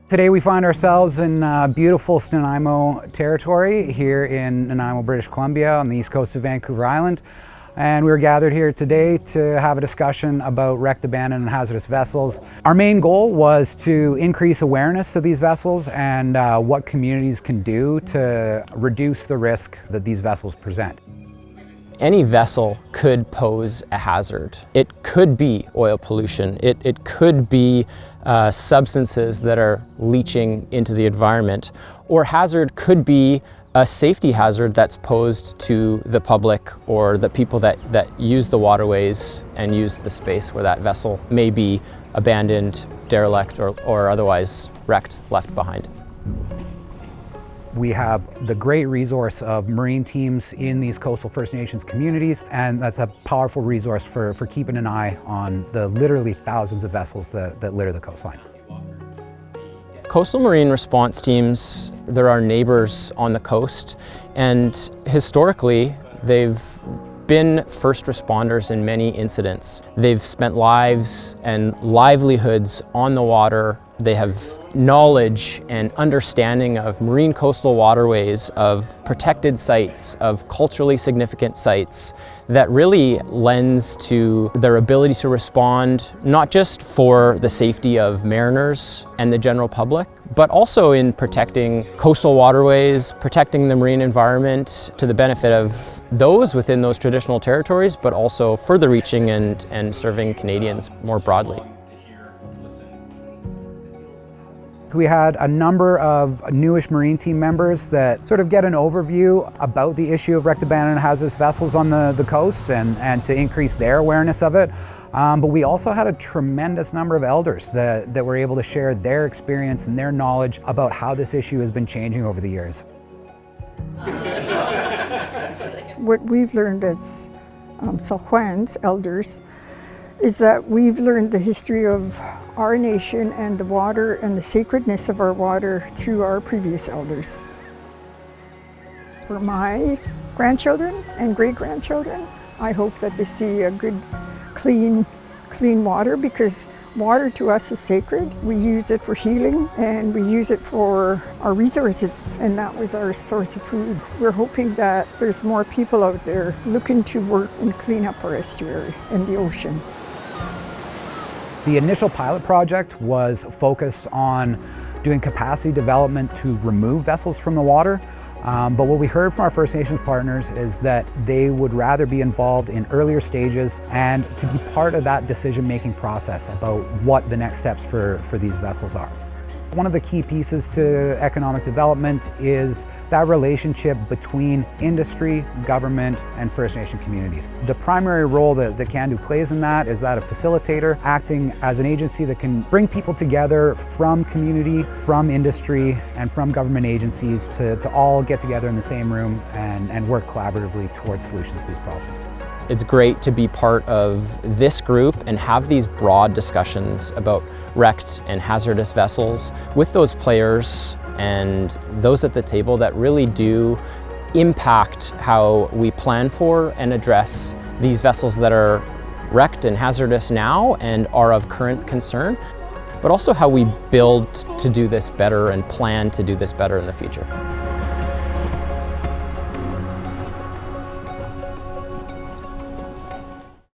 Today we find ourselves in beautiful Nanaimo territory here in Nanaimo, British Columbia on the east coast of Vancouver Island. And we were gathered here today to have a discussion about wrecked, abandoned, and hazardous vessels. Our main goal was to increase awareness of these vessels and what communities can do to reduce the risk that these vessels present. Any vessel could pose a hazard. It could be oil pollution. It could be substances that are leaching into the environment. Or hazard could be a safety hazard that's posed to the public or the people that use the waterways and use the space where that vessel may be abandoned, derelict, or otherwise wrecked, left behind. We have the great resource of marine teams in these coastal First Nations communities, and that's a powerful resource for keeping an eye on the literally thousands of vessels that litter the coastline. Coastal marine response teams, they're our neighbours on the coast, and historically they've been first responders in many incidents. They've spent lives and livelihoods on the water. They have knowledge and understanding of marine coastal waterways, of protected sites, of culturally significant sites that really lends to their ability to respond, not just for the safety of mariners and the general public, but also in protecting coastal waterways, protecting the marine environment to the benefit of those within those traditional territories, but also further reaching and serving Canadians more broadly. We had a number of newish marine team members that sort of get an overview about the issue of wrecked, abandoned, and hazardous vessels on the coast and to increase their awareness of it. But we also had a tremendous number of elders that were able to share their experience and their knowledge about how this issue has been changing over the years. What we've learned as Saljuans, elders, is that we've learned the history of our nation and the water and the sacredness of our water through our previous elders. For my grandchildren and great-grandchildren, I hope that they see a good, clean water, because water to us is sacred. We use it for healing and we use it for our resources, and that was our source of food. We're hoping that there's more people out there looking to work and clean up our estuary and the ocean. The initial pilot project was focused on doing capacity development to remove vessels from the water. But what we heard from our First Nations partners is that they would rather be involved in earlier stages and to be part of that decision-making process about what the next steps for these vessels are. One of the key pieces to economic development is that relationship between industry, government, and First Nation communities. The primary role that CANDU plays in that is that of facilitator, acting as an agency that can bring people together from community, from industry, and from government agencies to all get together in the same room and work collaboratively towards solutions to these problems. It's great to be part of this group and have these broad discussions about wrecked and hazardous vessels with those players and those at the table that really do impact how we plan for and address these vessels that are wrecked and hazardous now and are of current concern, but also how we build to do this better and plan to do this better in the future.